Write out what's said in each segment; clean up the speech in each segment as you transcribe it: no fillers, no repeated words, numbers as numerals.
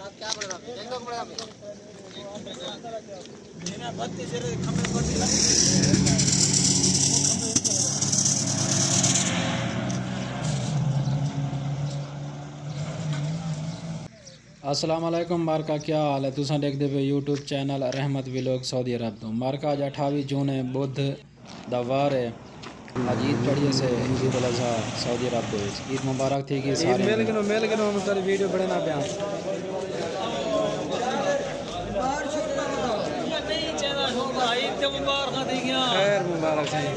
अस्सलाम वालेकुम मार्का क्या हाल है। तुसा देखते पे यूट्यूब चैनल रहमत व्लॉग सऊदी अरब तो मार्का अज 28 जून है बुध दा वार है। अज ईद पढ़िए से ईद उल अज़हा सऊदी अरब दे ईद मुबारक थी कि सारे मेल के हम तेरी वीडियो बड़े ना पिया खैर मुबारक सही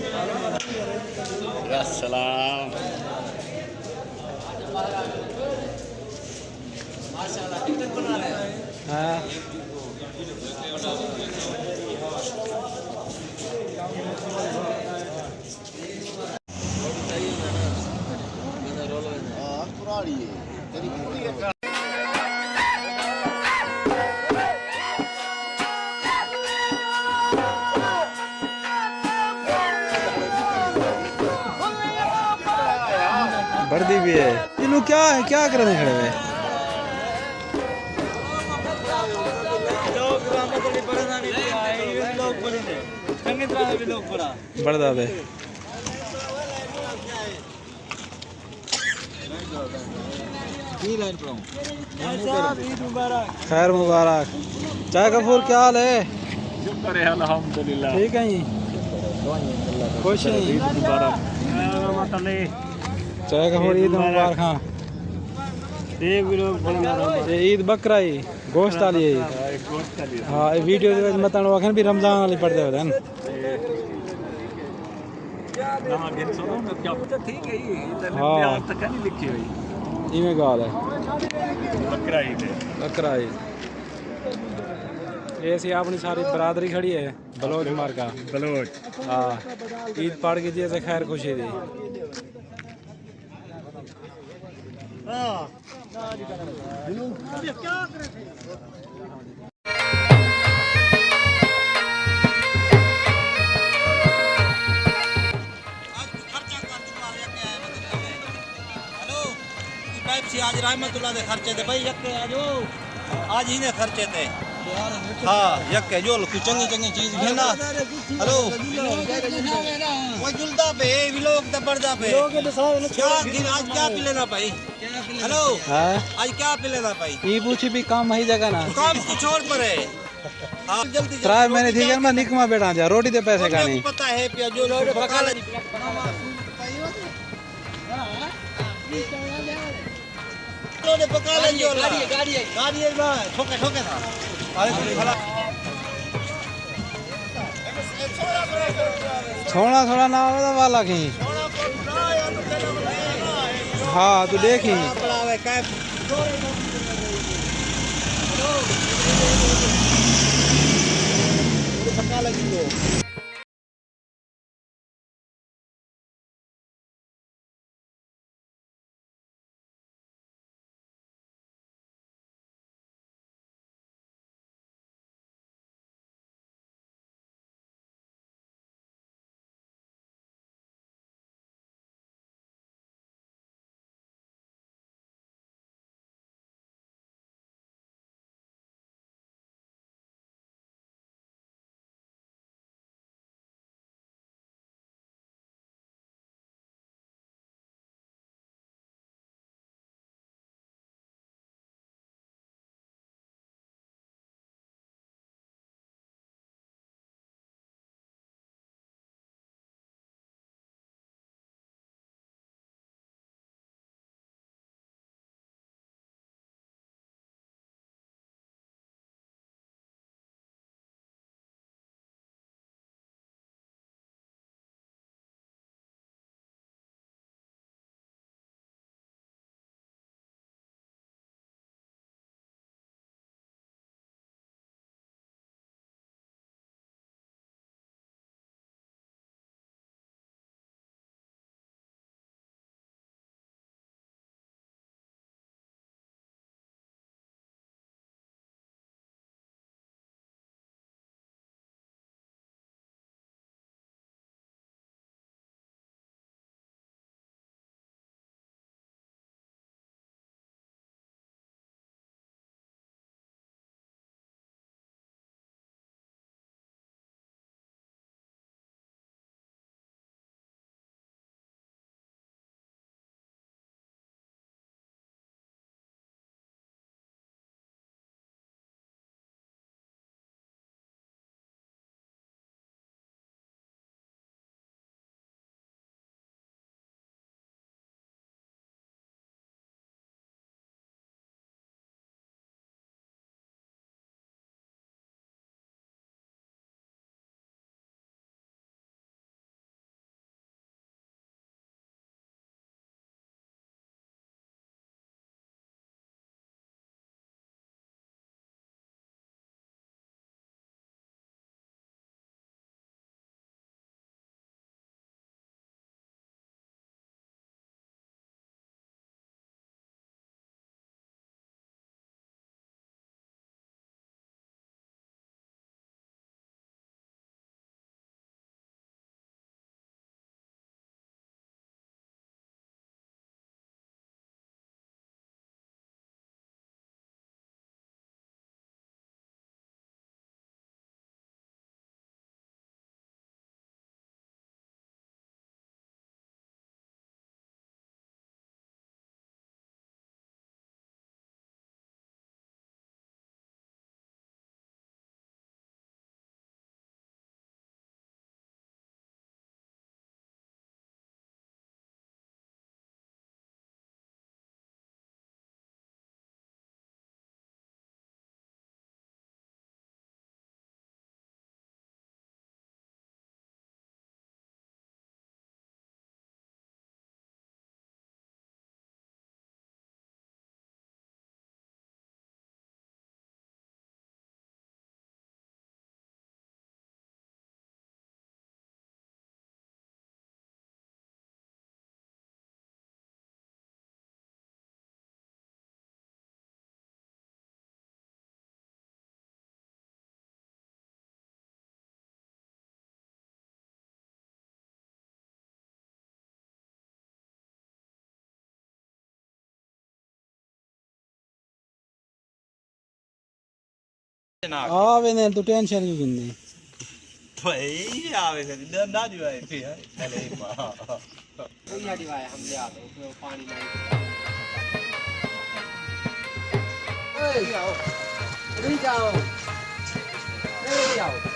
सलाम हाँ वर्दी भी है। ये लोग क्या है, क्या कर रहे खड़े हुए बड़ा बे खैर मुबारक। चाय कपूर क्या हाल है? शुक्र है अल्हम्दुलिल्लाह ठीक है जी खुश है ईद मुबारक चाय कपूर ईद मुबारक। हाँ ये ईद बकरा ही गोश्त वाली है। हाँ ये वीडियो मत वखन भी रमजान वाली पढ़ते होते हैं हाँ इवें गाल है बकरा ईद। ये सी अपनी सारी बरादरी खड़ी है बलोच मार्का बलोच। हाँ ईद पढ़ के जी से खैर खुशी थी। आज रहमतुल्लाह दे खर्चे थे भाई यक आज ही ने खर्चे थे। हाँ यक जो चंगी चंगी चीज घेना। हेलो वो जुलदा पे विलोक दा पर्दा पे क्या आज क्या पिलेना भाई? हेलो आज क्या पिलेना भाई? ये पूछी भी काम ही जगह ना काम कुछ और पर है। हाँ जल्दी ट्राई मैंने ठीक है मैं निकमा बैठा जा रोटी दे पैसे का नहीं पता है पिया जो पका ले पका ले जो गाड़ी ना ठोके ठोके था। छोड़ा थोड़ा ना वाला कहीं। हाँ तू देखी आवे ने तू टेंशन क्यों किन्नी भाई आवे से डर ना दिवाए फिर चले पूरा दिवाए हम ले आवे उसमें पानी नहीं ए जाओ उड़ी जाओ ए जाओ